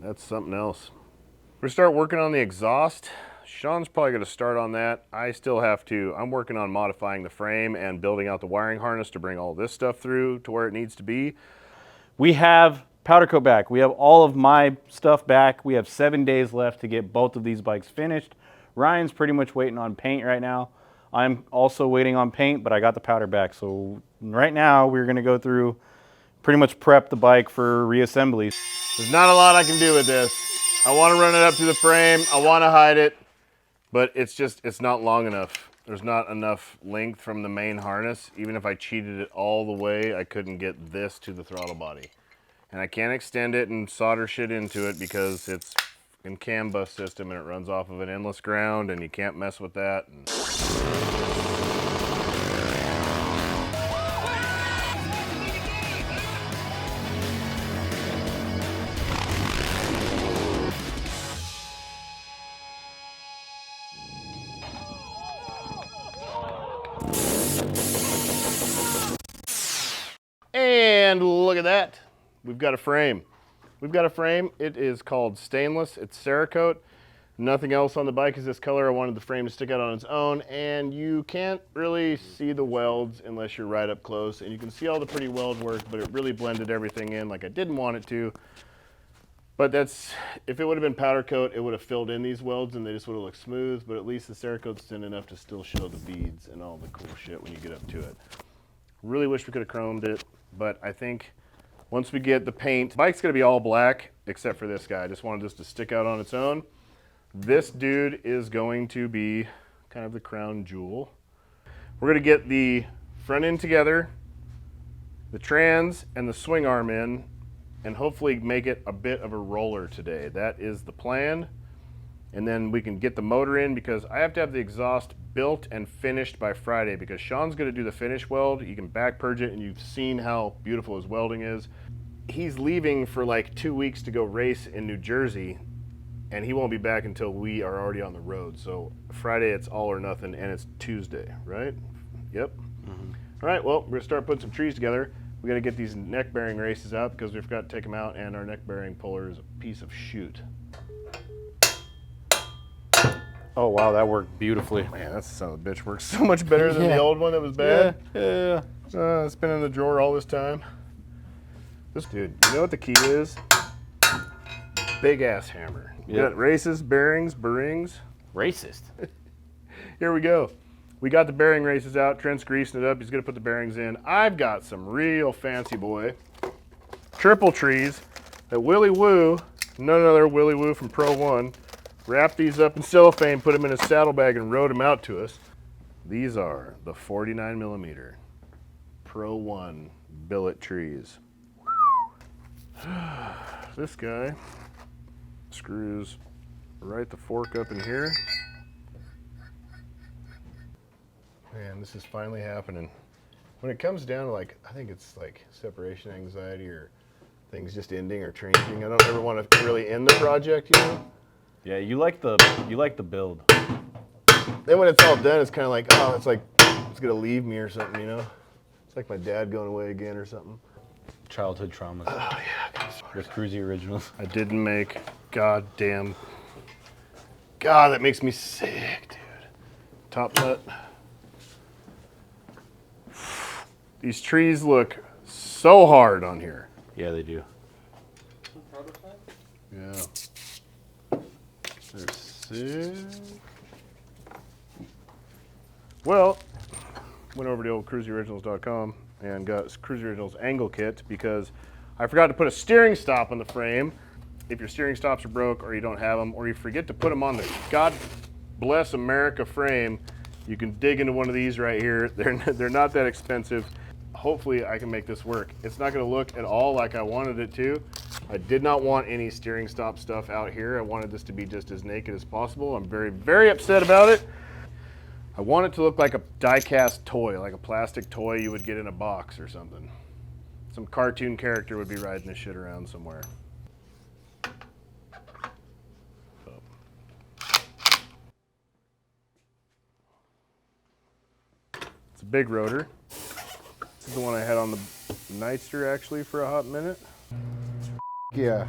That's something else. We're gonna start working on the exhaust. Sean's probably gonna start on that. I still have to, I'm working on modifying the frame and building out the wiring harness to bring all this stuff through to where it needs to be. We have powder coat back. We have all of my stuff back. We have 7 days left to get both of these bikes finished. Ryan's pretty much waiting on paint right now. I'm also waiting on paint, but I got the powder back. So right now we're gonna go through, pretty much prep the bike for reassembly. There's not a lot I can do with this. I want to run it up through the frame. I want to hide it, but it's not long enough. There's not enough length from the main harness. Even if I cheated it all the way, I couldn't get this to the throttle body. And I can't extend it and solder shit into it because it's in CAN bus system and it runs off of an endless ground and you can't mess with that. And look at that. We've got a frame. We've got a frame. It is called stainless. It's Cerakote. Nothing else on the bike is this color. I wanted the frame to stick out on its own, and you can't really see the welds unless you're right up close. And you can see all the pretty weld work, but it really blended everything in like I didn't want it to. But that's, if it would have been powder coat, it would have filled in these welds and they just would have looked smooth, but at least the Cerakote's thin enough to still show the beads and all the cool shit when you get up to it. Really wish we could have chromed it, but I think once we get the paint, the bike's gonna be all black except for this guy. I just wanted this to stick out on its own. This dude is going to be kind of the crown jewel. We're gonna get the front end together, the trans and the swing arm in, and hopefully make it a bit of a roller today. That is the plan. And then we can get the motor in because I have to have the exhaust built and finished by Friday because Sean's gonna do the finish weld. You can back purge it and you've seen how beautiful his welding is. He's leaving for like 2 weeks to go race in New Jersey and he won't be back until we are already on the road. So Friday it's all or nothing and it's Tuesday, right? Yep. Mm-hmm. All right, well, we're gonna start putting some trees together. We gotta get these neck bearing races out because we forgot to take them out and our neck bearing puller is a piece of shoot. Oh wow, that worked beautifully. Man, that son of a bitch works so much better than the old one that was bad. Yeah. It's been in the drawer all this time. This dude, you know what the key is? Big ass hammer. You got races, bearings, bearings. Racist. Here we go. We got the bearing races out. Trent's greasing it up. He's gonna put the bearings in. I've got some real fancy boy triple trees that Willie Woo, none other Willie Woo from Pro One, wrapped these up in cellophane, put them in a saddlebag, and rode them out to us. These are the 49mm Pro One billet trees. This guy screws right the fork up in here. Man, this is finally happening. When it comes down to like, I think it's like separation anxiety or things just ending or changing. I don't ever want to really end the project, you know? Yeah, you like the build. Then when it's all done, it's kind of like, oh, it's like it's gonna leave me or something, you know? It's like my dad going away again or something. Childhood traumas. Oh yeah, With Kruesi Originals. I didn't make goddamn. God, that makes me sick, dude. Top nut. These trees look so hard on here. Yeah, they do. Yeah. They're sick. Well, went over to old KruesiOriginals.com and got Kruesi Originals angle kit because I forgot to put a steering stop on the frame. If your steering stops are broke or you don't have them or you forget to put them on the God bless America frame, you can dig into one of these right here. They're not that expensive. Hopefully I can make this work. It's not gonna look at all like I wanted it to. I did not want any steering stop stuff out here. I wanted this to be just as naked as possible. I'm very, very upset about it. I want it to look like a die-cast toy, like a plastic toy you would get in a box or something. Some cartoon character would be riding this shit around somewhere. It's a big rotor. This is the one I had on the Nightster actually for a hot minute. Yeah.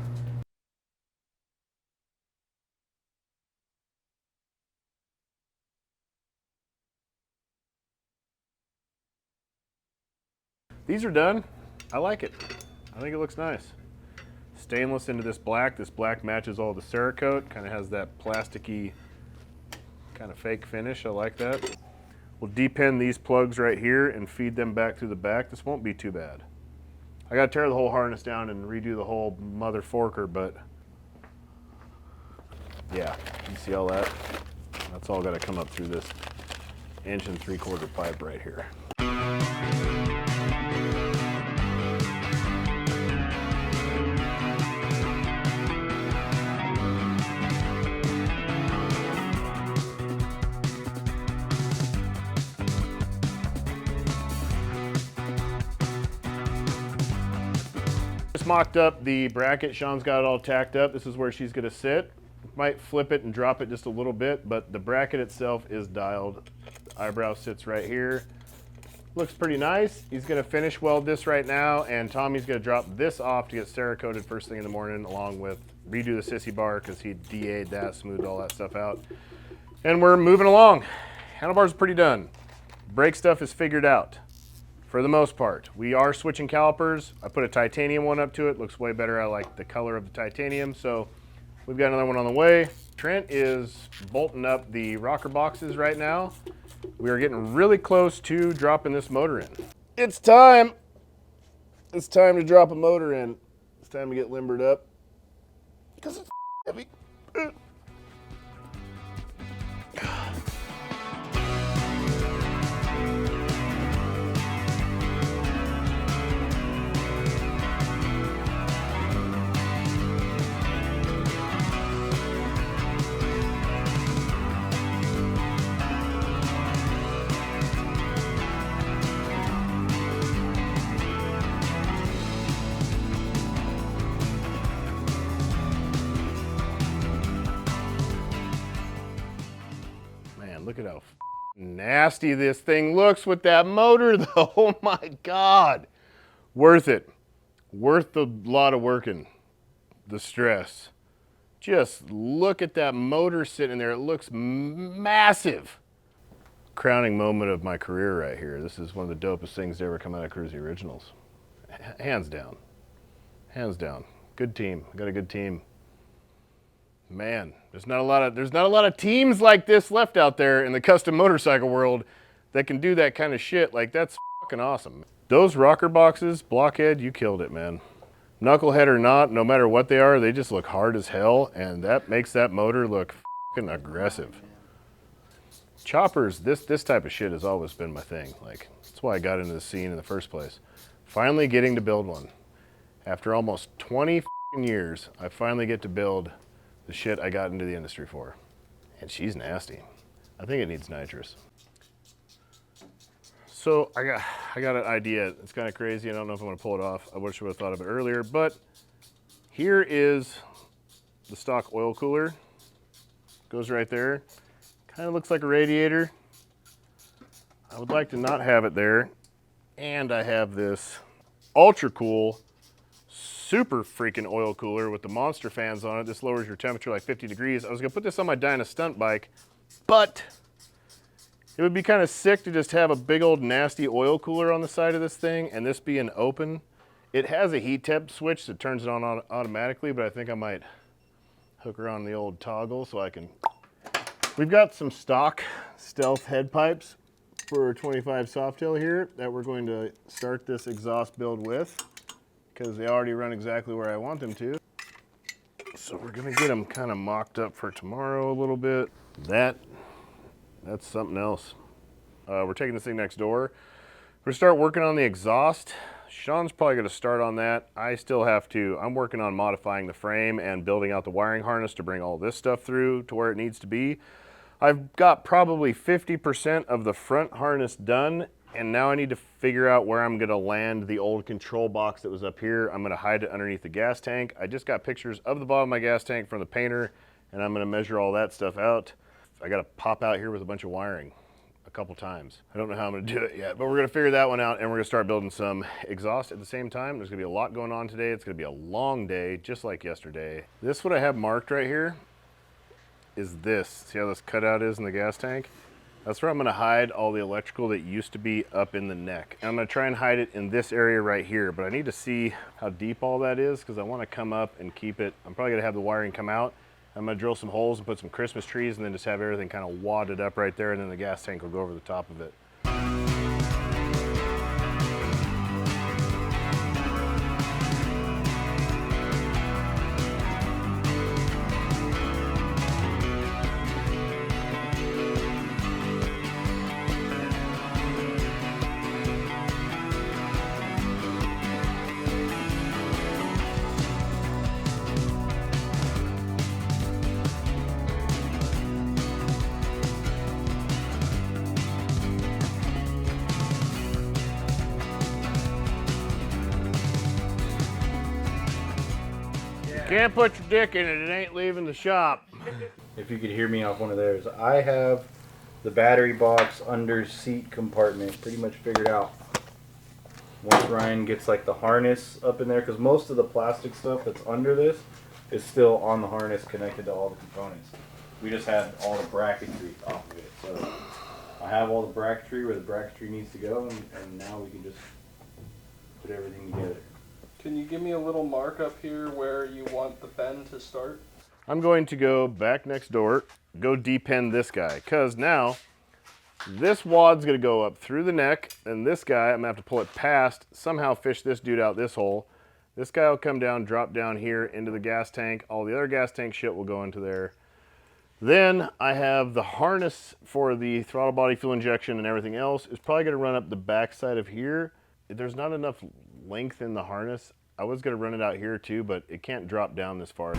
these are done. I like it. I think it looks nice. Stainless into this black. This black matches all the Cerakote. Kind of has that plasticky, kind of fake finish. I like that. We'll depin these plugs right here and feed them back through the back. This won't be too bad. I gotta tear the whole harness down and redo the whole mother forker, but yeah, you see all that? That's all gotta come up through this 1 3/4 pipe right here. Just mocked up the bracket. Sean's got it all tacked up. This is where she's gonna sit. Might flip it and drop it just a little bit, but the bracket itself is dialed. The eyebrow sits right here. Looks pretty nice. He's gonna finish weld this right now, and Tommy's gonna drop this off to get Cerakoted first thing in the morning, along with redo the sissy bar because he DA'd that, smoothed all that stuff out. And we're moving along. Handlebars are pretty done. Brake stuff is figured out. For the most part. We are switching calipers. I put a titanium one up to it. Looks way better. I like the color of the titanium. So we've got another one on the way. Trent is bolting up the rocker boxes right now. We are getting really close to dropping this motor in. It's time. It's time to drop a motor in. It's time to get limbered up because it's heavy. Look at how nasty this thing looks with that motor though. Oh my God. Worth it. Worth the lot of working. The stress. Just look at that motor sitting there. It looks massive. Crowning moment of my career right here. This is one of the dopest things to ever come out of Kruesi Originals. Hands down. Hands down. Good team. I got a good team. Man, there's not a lot of teams like this left out there in the custom motorcycle world that can do that kind of shit. Like, that's fucking awesome. Those rocker boxes, Blockhead, you killed it, man. Knucklehead or not, no matter what they are, they just look hard as hell, and that makes that motor look fucking aggressive. Choppers, this type of shit has always been my thing. Like, that's why I got into the scene in the first place. Finally getting to build one. After almost 20 years, I finally get to build the shit I got into the industry for. And she's nasty. I think it needs nitrous. So I got an idea. It's kind of crazy. I don't know if I'm gonna pull it off. I wish I would have thought of it earlier, but here is the stock oil cooler. Goes right there. Kind of looks like a radiator. I would like to not have it there. And I have this UltraCool super freaking oil cooler with the monster fans on it. This lowers your temperature like 50 degrees. I was gonna put this on my Dyna stunt bike, but it would be kind of sick to just have a big old nasty oil cooler on the side of this thing and this being open. It has a heat temp switch that turns it on automatically, but I think I might hook her on the old toggle so I can. We've got some stock stealth head pipes for 25 Softail here that we're going to start this exhaust build with, because they already run exactly where I want them to. So we're gonna get them kind of mocked up for tomorrow a little bit. That's something else. We're taking this thing next door. We're gonna start working on the exhaust. Sean's probably gonna start on that. I still have to. I'm working on modifying the frame and building out the wiring harness to bring all this stuff through to where it needs to be. I've got probably 50% of the front harness done, and now I need to figure out where I'm gonna land the old control box that was up here. I'm gonna hide it underneath the gas tank. I just got pictures of the bottom of my gas tank from the painter, and I'm gonna measure all that stuff out. I gotta pop out here with a bunch of wiring a couple times. I don't know how I'm gonna do it yet, but we're gonna figure that one out, and we're gonna start building some exhaust at the same time. There's gonna be a lot going on today. It's gonna be a long day, just like yesterday. This, what I have marked right here, is this. See how this cutout is in the gas tank? That's where I'm gonna hide all the electrical that used to be up in the neck. And I'm gonna try and hide it in this area right here, but I need to see how deep all that is because I wanna come up and keep it. I'm probably gonna have the wiring come out. I'm gonna drill some holes and put some Christmas trees and then just have everything kind of wadded up right there, and then the gas tank will go over the top of it. Can't put your dick in it, it ain't leaving the shop. If you could hear me off one of theirs, I have the battery box under seat compartment pretty much figured out. Once Ryan gets like the harness up in there, because most of the plastic stuff that's under this is still on the harness connected to all the components. We just had all the bracketry off of it. So I have all the bracketry where the bracketry needs to go, and now we can just put everything together. Can you give me a little mark up here where you want the bend to start? I'm going to go back next door, go depen this guy, because now this wad's gonna go up through the neck, and this guy, I'm gonna have to pull it past, somehow fish this dude out this hole. This guy will come down, drop down here into the gas tank. All the other gas tank shit will go into there. Then I have the harness for the throttle body fuel injection and everything else is probably gonna run up the back side of here. There's not enough length in the harness. I was gonna run it out here too, but it can't drop down this far.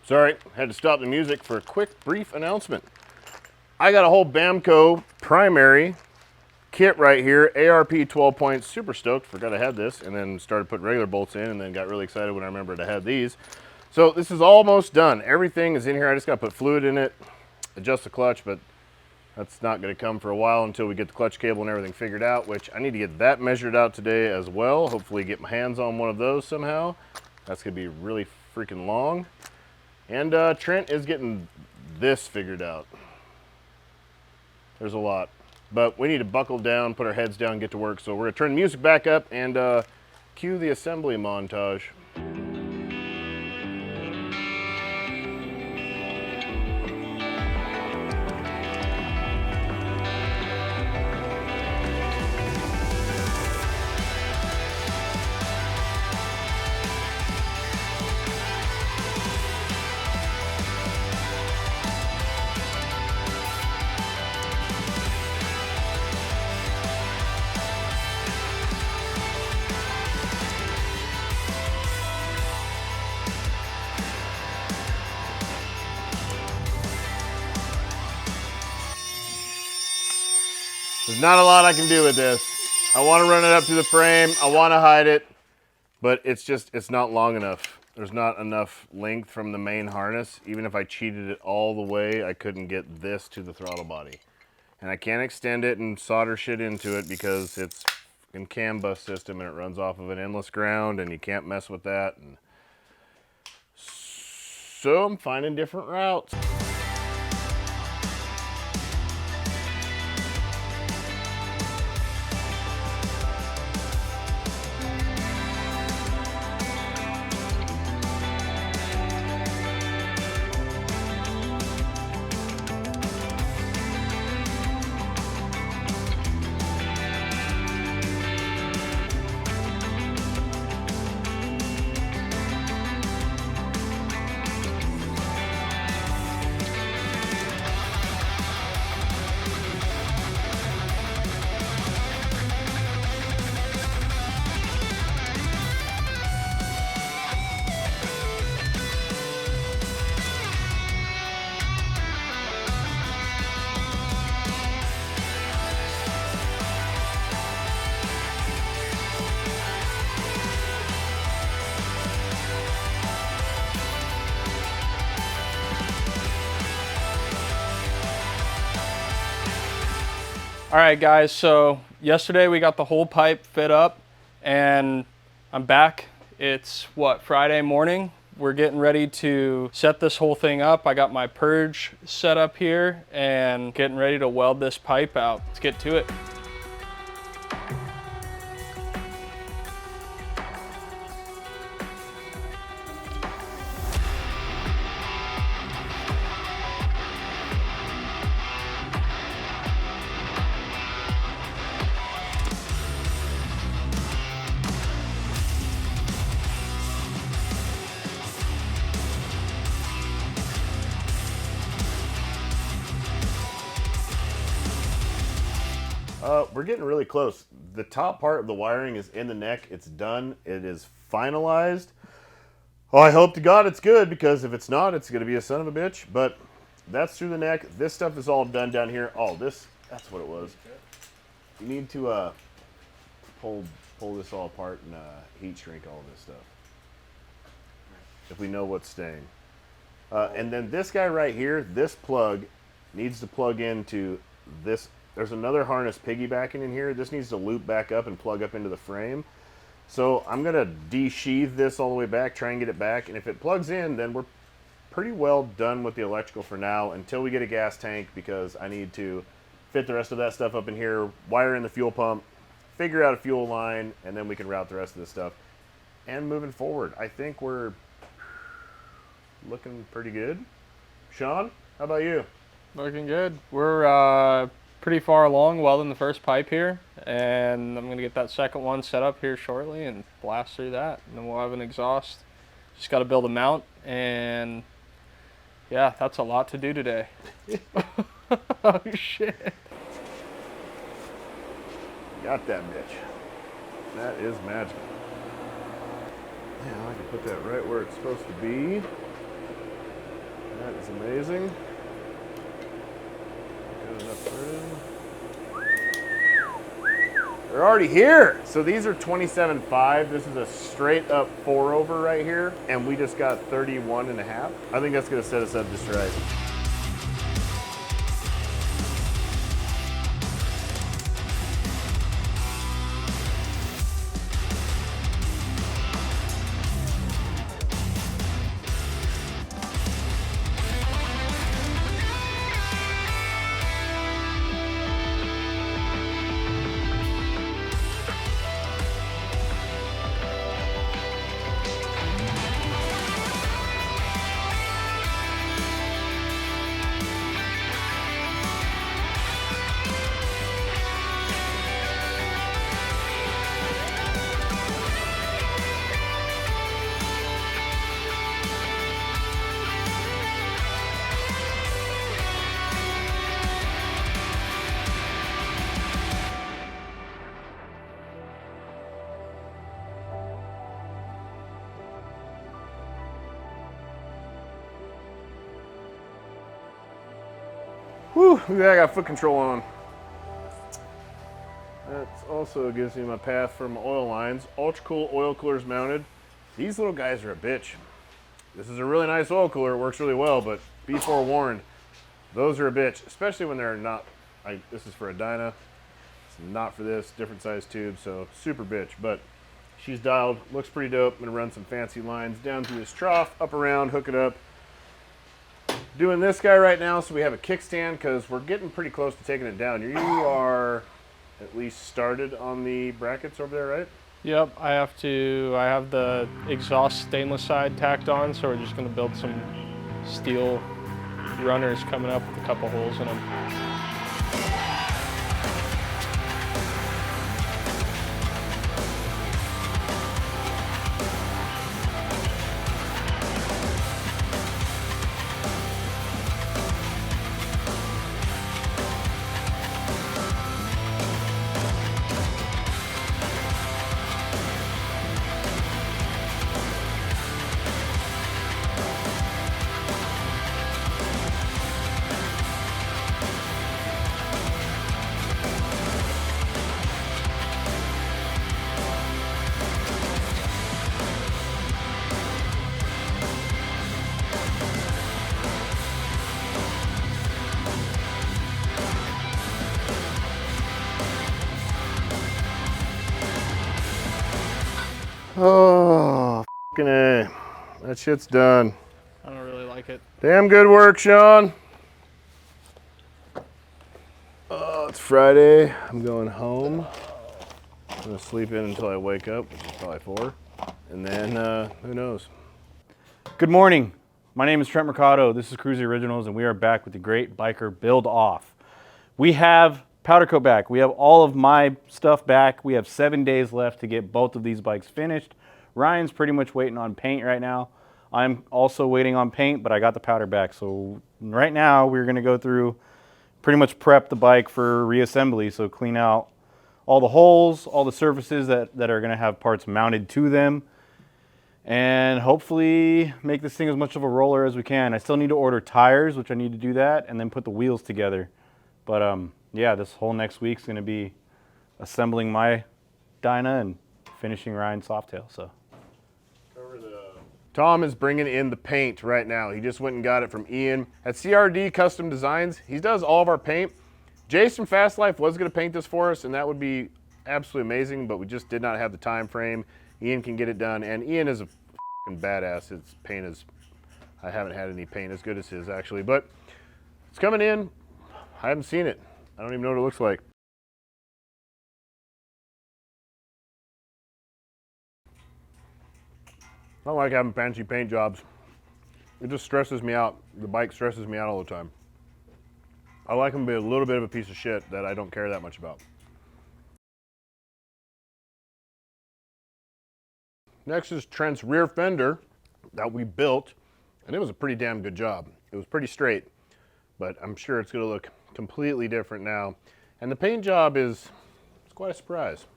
Sorry, had to stop the music for a quick, brief announcement. I got a whole Bamco primary kit right here, ARP 12 points, super stoked, forgot I had this, and then started putting regular bolts in, and then got really excited when I remembered I had these. So this is almost done. Everything is in here. I just got to put fluid in it, adjust the clutch, but that's not going to come for a while until we get the clutch cable and everything figured out, which I need to get that measured out today as well. Hopefully get my hands on one of those somehow. That's going to be really freaking long. And Trent is getting this figured out. There's a lot. But we need to buckle down, put our heads down, get to work. So we're going to turn the music back up and cue the assembly montage. There's not a lot I can do with this. I want to run it up through the frame. I want to hide it, but it's not long enough. There's not enough length from the main harness. Even if I cheated it all the way, I couldn't get this to the throttle body. And I can't extend it and solder shit into it because it's in CAN bus system and it runs off of an endless ground and you can't mess with that. And so I'm finding different routes. All right, guys, so yesterday we got the whole pipe fit up, and I'm back. It's, what, Friday morning? We're getting ready to set this whole thing up. I got my purge set up here and getting ready to weld this pipe out. Let's get to it. We're getting really close. The top part of the wiring is in the neck. It's done. It is finalized. Oh, I hope to God it's good, because if it's not, it's going to be a son of a bitch. But that's through the neck. This stuff is all done down here. Oh, that's what it was. You need to pull this all apart and heat shrink all this stuff, if we know what's staying. And then this guy right here, this plug needs to plug into this. There's another harness piggybacking in here. This needs to loop back up and plug up into the frame. So I'm going to de-sheathe this all the way back, try and get it back. And if it plugs in, then we're pretty well done with the electrical for now, until we get a gas tank, because I need to fit the rest of that stuff up in here, wire in the fuel pump, figure out a fuel line, and then we can route the rest of this stuff. And moving forward, I think we're looking pretty good. Sean, how about you? Looking good. We're pretty far along welding the first pipe here, and I'm gonna get that second one set up here shortly and blast through that, and then we'll have an exhaust. Just got to build a mount, and yeah, that's a lot to do today. Oh shit. Got that bitch. That is magic. Yeah, I can put that right where it's supposed to be. That is amazing. Good enough thread. They're already here. So these are 27.5. This is a straight up 4-over right here. And we just got 31.5. I think that's gonna set us up just right. Whew, look at that, I got foot control on. That also gives me my path for my oil lines. UltraCool oil coolers mounted. These little guys are a bitch. This is a really nice oil cooler, it works really well, but be forewarned, those are a bitch, especially when they're not, this is for a Dyna, it's not for this, different size tube, so super bitch, but she's dialed, looks pretty dope. I'm gonna run some fancy lines down through this trough, up around, hook it up. Doing this guy right now, so we have a kickstand, because we're getting pretty close to taking it down. You are at least started on the brackets over there, right? Yep, I have the exhaust stainless side tacked on, so we're just gonna build some steel runners coming up with a couple holes in them. Oh, f***ing A. That shit's done. I don't really like it. Damn good work, Sean. Oh, it's Friday. I'm going home. I'm gonna sleep in until I wake up, which is probably 4. And then, who knows? Good morning. My name is Trent Mercado. This is Kruesi Originals, and we are back with the Great Biker Build-Off. We have powder coat back. We have all of my stuff back. We have 7 days left to get both of these bikes finished. Ryan's pretty much waiting on paint right now. I'm also waiting on paint, but I got the powder back. So right now we're gonna go through, pretty much prep the bike for reassembly. So clean out all the holes, all the surfaces that are gonna have parts mounted to them, and hopefully make this thing as much of a roller as we can. I still need to order tires, which I need to do that, and then put the wheels together. But yeah, this whole next week's gonna be assembling my Dyna and finishing Ryan's Softail. So Tom is bringing in the paint right now. He just went and got it from Ian at CRD Custom Designs. He does all of our paint. Jason Fast Life was going to paint this for us, and that would be absolutely amazing, but we just did not have the time frame. Ian can get it done, and Ian is a f***ing badass. His paint is, I haven't had any paint as good as his, actually, but it's coming in. I haven't seen it. I don't even know what it looks like. I don't like having fancy paint jobs. It just stresses me out. The bike stresses me out all the time. I like them to be a little bit of a piece of shit that I don't care that much about. Next is Trent's rear fender that we built, and it was a pretty damn good job. It was pretty straight, but I'm sure it's gonna look completely different now. And the paint job it's quite a surprise.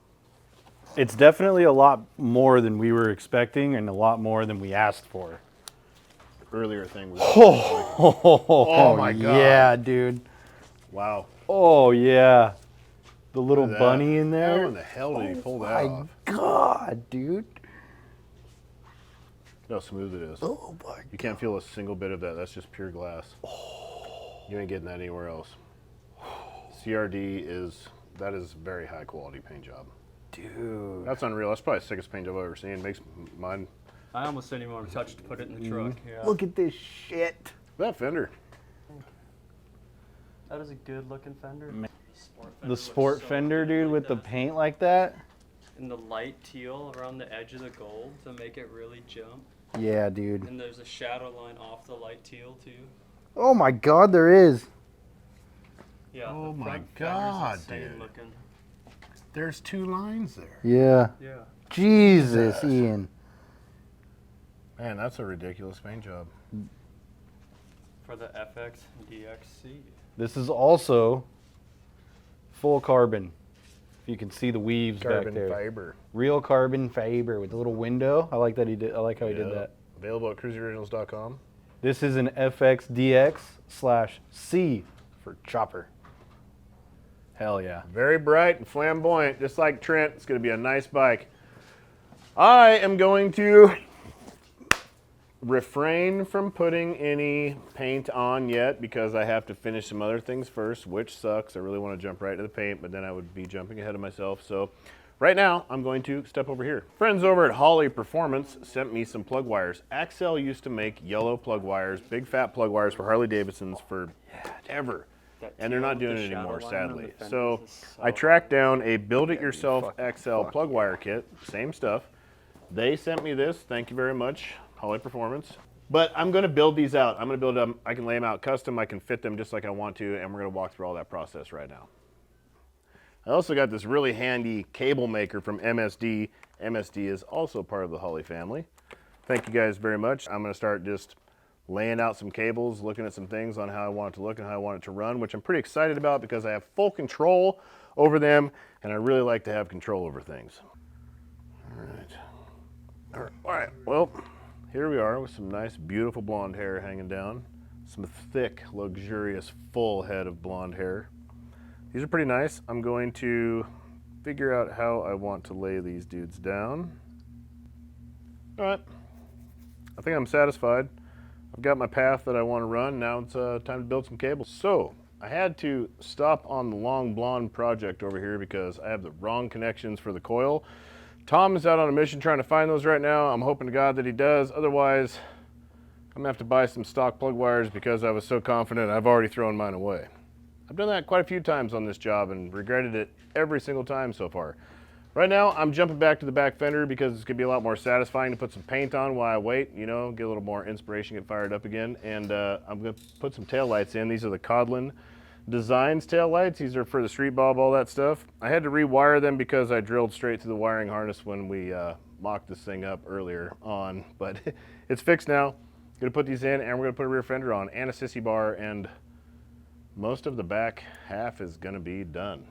it's definitely a lot more than we were expecting and a lot more than we asked for. Earlier thing was Oh my God. Yeah, dude. wow. Oh yeah. The little Look at bunny that. in there. How in the hell did he pull that My off? God, dude. Look how smooth it is. Oh my You can't feel a single bit of that. That's just pure glass. You ain't getting that anywhere else. CRD that is very high quality paint job. dude. That's unreal. That's probably the sickest paint job I've ever seen. Makes mine. I almost didn't even want to touch to put it in the truck. Yeah. Look at this shit. That fender. That is a good looking fender. The sport fender, dude, with the paint like that. And the light teal around the edge of the gold to make it really jump. Yeah, dude. And there's a shadow line off the light teal too. Oh my God, there is. Yeah. Oh the my front fender's God, insane dude. looking. There's 2 lines there. Yeah. Yeah. Jesus, Jesus. Ian. Man, that's a ridiculous paint job. For the fxdx. This is also full carbon. If you can see the weaves Carbon back there. fiber. Real carbon fiber with a little window. I like that he did. I like how he did Yeah. that. Available at kruesioriginals.com. This is an fxdx/C for chopper. Hell yeah. Very bright and flamboyant, just like Trent. It's going to be a nice bike. I am going to refrain from putting any paint on yet because I have to finish some other things first, which sucks. I really want to jump right to the paint, but then I would be jumping ahead of myself. So right now, I'm going to step over here. Friends over at Holly Performance sent me some plug wires. Axel used to make yellow plug wires, big fat plug wires for Harley-Davidsons forever. And they're not doing it anymore, sadly. So I tracked down a build-it-yourself XL plug wire kit, same stuff. They sent me this, thank you very much, Holly Performance. But I'm gonna build these out. I'm gonna build them, I can lay them out custom, I can fit them just like I want to, and we're gonna walk through all that process right now. I also got this really handy cable maker from MSD. MSD is also part of the Holly family. Thank you guys very much. I'm gonna start just laying out some cables, looking at some things on how I want it to look and how I want it to run, which I'm pretty excited about because I have full control over them, and I really like to have control over things. All right, well, here we are with some nice, beautiful blonde hair hanging down. Some thick, luxurious, full head of blonde hair. These are pretty nice. I'm going to figure out how I want to lay these dudes down. All right, I think I'm satisfied. I've got my path that I want to run. Now it's time to build some cables. So I had to stop on the long blonde project over here because I have the wrong connections for the coil. Tom is out on a mission trying to find those right now. I'm hoping to God that he does. Otherwise, I'm gonna have to buy some stock plug wires because I was so confident I've already thrown mine away. I've done that quite a few times on this job and regretted it every single time so far. Right now, I'm jumping back to the back fender because it's gonna be a lot more satisfying to put some paint on while I wait, you know, get a little more inspiration, get fired up again. And I'm gonna put some tail lights in. These are the Codlin Designs tail lights. These are for the street bob, all that stuff. I had to rewire them because I drilled straight through the wiring harness when we mocked this thing up earlier on, but it's fixed now. Gonna put these in, and we're gonna put a rear fender on and a sissy bar, and most of the back half is gonna be done.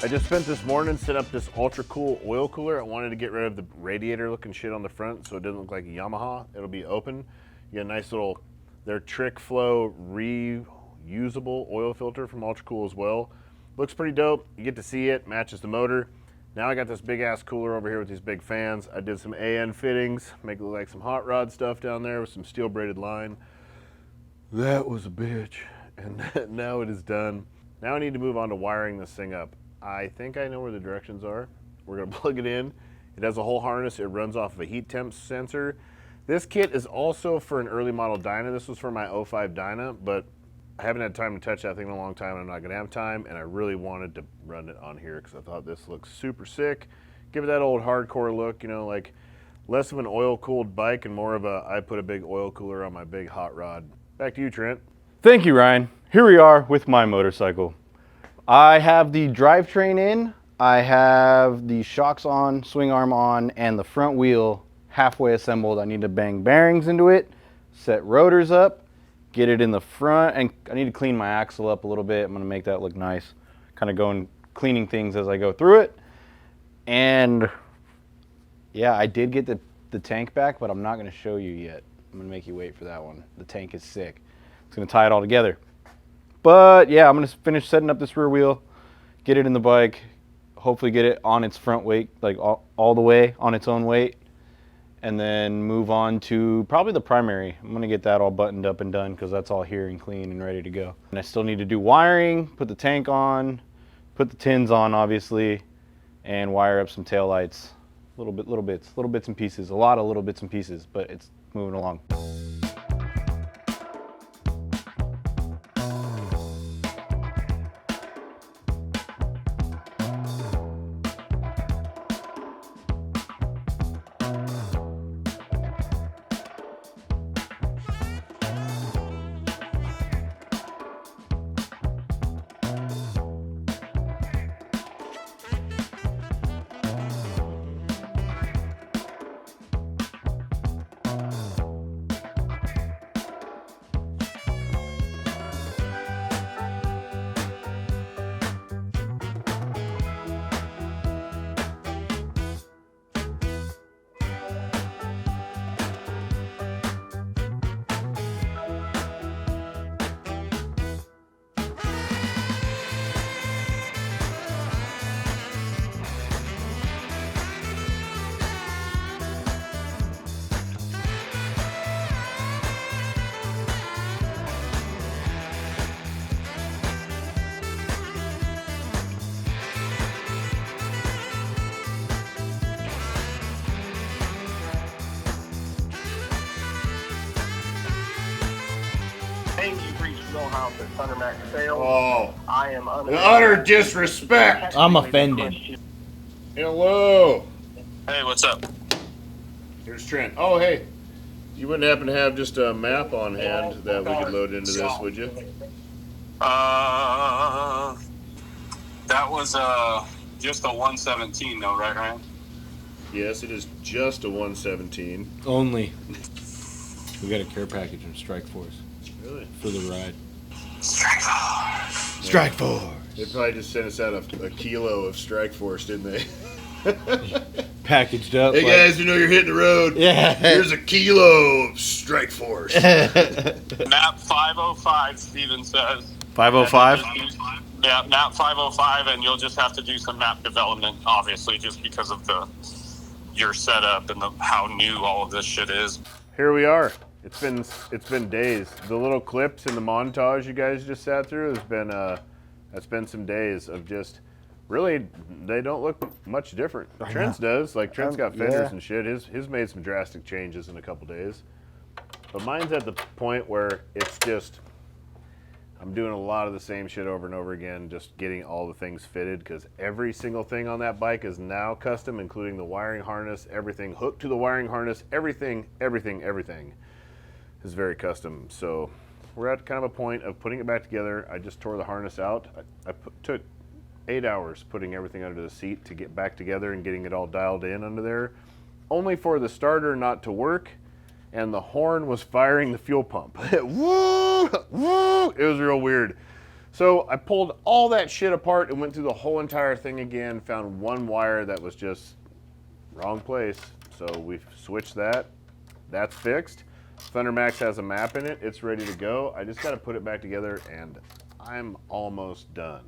I just spent this morning setting up this UltraCool oil cooler. I wanted to get rid of the radiator looking shit on the front so it doesn't look like a Yamaha. It'll be open. You get a nice little, their Trick Flow reusable oil filter from UltraCool as well. Looks pretty dope. You get to see it, matches the motor. Now I got this big ass cooler over here with these big fans. I did some AN fittings, make it look like some hot rod stuff down there with some steel braided line. That was a bitch, and now it is done. Now I need to move on to wiring this thing up. I think I know where the directions are. We're gonna plug it in. It has a whole harness. It runs off of a heat temp sensor. This kit is also for an early model Dyna. This was for my 05 Dyna, but I haven't had time to touch that thing in a long time, and I'm not gonna have time, and I really wanted to run it on here because I thought this looks super sick. Give it that old hardcore look, you know, like less of an oil-cooled bike and more of a, I put a big oil cooler on my big hot rod. Back to you, Trent. Thank you, Ryan. Here we are with my motorcycle. I have the drivetrain in, I have the shocks on, swing arm on, and the front wheel halfway assembled. I need to bang bearings into it, set rotors up, get it in the front, and I need to clean my axle up a little bit. I'm gonna make that look nice. Kind of going cleaning things as I go through it. And yeah, I did get the tank back, but I'm not gonna show you yet. I'm gonna make you wait for that one. The tank is sick. It's gonna tie it all together. But yeah, I'm gonna finish setting up this rear wheel, get it in the bike, hopefully get it on its front weight, like all the way on its own weight, and then move on to probably the primary. I'm gonna get that all buttoned up and done because that's all here and clean and ready to go. And I still need to do wiring, put the tank on, put the tins on obviously, and wire up some tail lights. Little bits and pieces, a lot of little bits and pieces, but it's moving along. House at Thundermax Sales. Oh, I am utter disrespect. I'm offended. Hello. Hey, what's up? Here's Trent. Oh, hey. You wouldn't happen to have just a map on hand that we could load into this, would you? That was just a 117 though, right, Ryan? Yes, it is just a 117. Only. We got a care package from Strike Force Really? for the ride. Strike Force. Strike Force. They probably just sent us out a kilo of Strike Force, didn't they? Packaged up. Hey like, guys, you know you're hitting the road. Yeah. Here's a kilo of Strike Force. Map 505, Steven says. 505? Yeah, map 505, and you'll just have to do some map development, obviously, just because of your setup and how new all of this shit is. Here we are. It's been days. The little clips in the montage you guys just sat through has been that's been some days of just really they don't look much different. Trent's does. Like Trent's got fenders and shit. His made some drastic changes in a couple days. But mine's at the point where it's just I'm doing a lot of the same shit over and over again, just getting all the things fitted because every single thing on that bike is now custom, including the wiring harness, everything hooked to the wiring harness, everything is very custom. So we're at kind of a point of putting it back together. I just tore the harness out. I took 8 hours putting everything under the seat to get back together and getting it all dialed in under there, only for the starter not to work. And the horn was firing the fuel pump. Woo! Woo! It was real weird. So I pulled all that shit apart and went through the whole entire thing again, found one wire that was just wrong place. So we've switched that. That's fixed. Thundermax has a map in it. It's ready to go. I just got to put it back together and I'm almost done.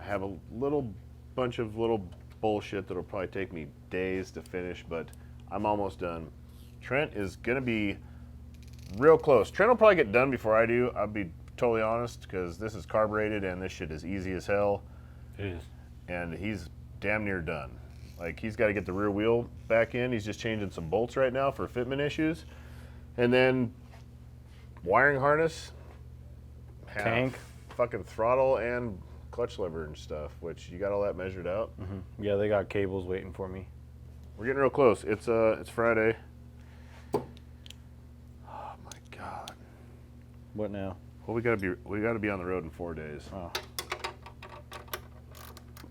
I have a little bunch of little bullshit that'll probably take me days to finish, but I'm almost done. Trent is going to be real close. Trent will probably get done before I do. I'll be totally honest because this is carbureted and this shit is easy as hell. It is. And he's damn near done. Like he's got to get the rear wheel back in. He's just changing some bolts right now for fitment issues. And then wiring harness, tank, fucking throttle and clutch lever and stuff, which you got all that measured out. Mm-hmm. Yeah, they got cables waiting for me. We're getting real close. It's Friday. Oh my God. What now? Well, we gotta be on the road in 4 days. Oh.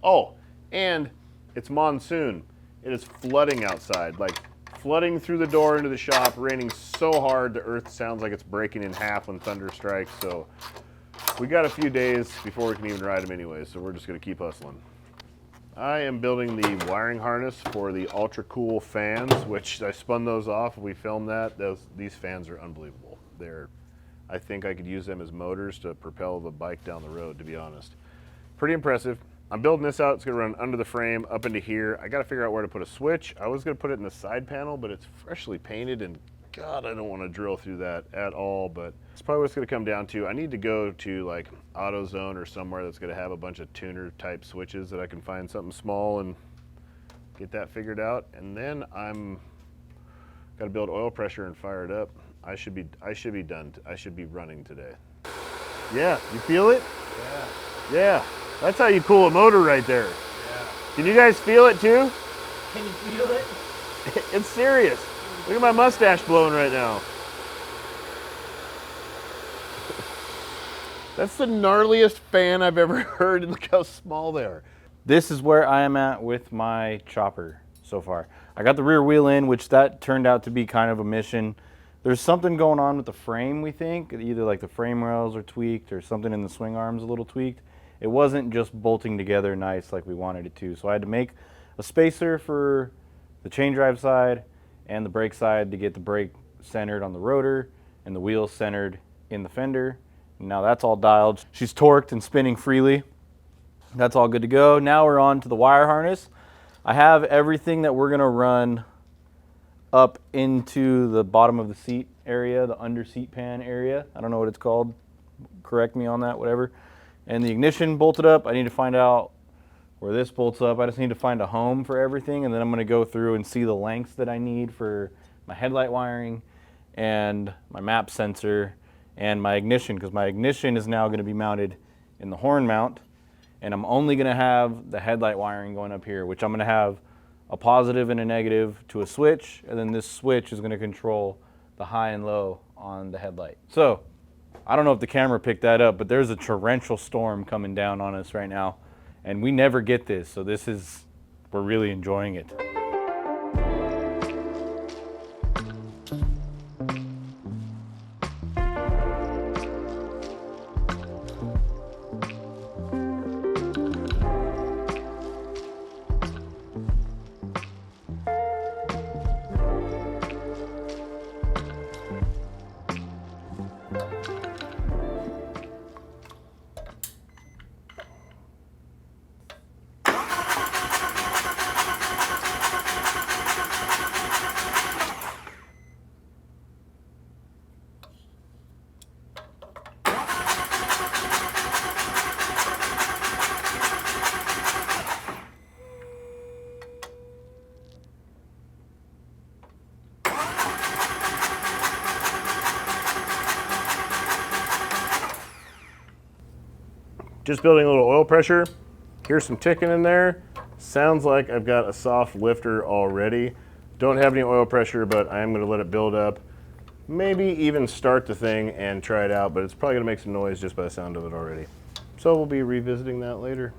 Oh, and it's monsoon. It is flooding outside, like flooding through the door into the shop, raining so hard the earth sounds like it's breaking in half when thunder strikes. So we got a few days before we can even ride them anyway, so we're just gonna keep hustling. I am building the wiring harness for the UltraCool fans, which I spun those off. We filmed that. These fans are unbelievable. I think I could use them as motors to propel the bike down the road, to be honest. Pretty impressive. I'm building this out. It's going to run under the frame, up into here. I got to figure out where to put a switch. I was going to put it in the side panel, but it's freshly painted, and God, I don't want to drill through that at all, but it's probably what it's going to come down to. I need to go to like AutoZone or somewhere that's going to have a bunch of tuner type switches that I can find something small and get that figured out. And then I'm got to build oil pressure and fire it up. I should be done. I should be running today. Yeah, you feel it? Yeah. Yeah, that's how you cool a motor right there. Yeah. Can you guys feel it too? Can you feel it? It's serious. Look at my mustache blowing right now. That's the gnarliest fan I've ever heard, and look how small they are. This is where I am at with my chopper so far. I got the rear wheel in, which that turned out to be kind of a mission. There's something going on with the frame, we think. Either like the frame rails are tweaked or something in the swing arms a little tweaked. It wasn't just bolting together nice like we wanted it to. So I had to make a spacer for the chain drive side and the brake side to get the brake centered on the rotor and the wheels centered in the fender. And now that's all dialed. She's torqued and spinning freely. That's all good to go. Now we're on to the wire harness. I have everything that we're gonna run up into the bottom of the seat area, the under seat pan area. I don't know what it's called. Correct me on that, whatever. And the ignition bolted up. I need to find out where this bolts up. I just need to find a home for everything, and then I'm gonna go through and see the lengths that I need for my headlight wiring and my map sensor and my ignition, because my ignition is now going to be mounted in the horn mount, and I'm only going to have the headlight wiring going up here, which I'm going to have a positive and a negative to a switch, and then this switch is going to control the high and low on the headlight. So I don't know if the camera picked that up, but there's a torrential storm coming down on us right now, and we never get this, so we're really enjoying it. Just building a little oil pressure. Here's some ticking in there. Sounds like I've got a soft lifter already. Don't have any oil pressure, but I am going to let it build up. Maybe even start the thing and try it out, but it's probably going to make some noise just by the sound of it already. So we'll be revisiting that later.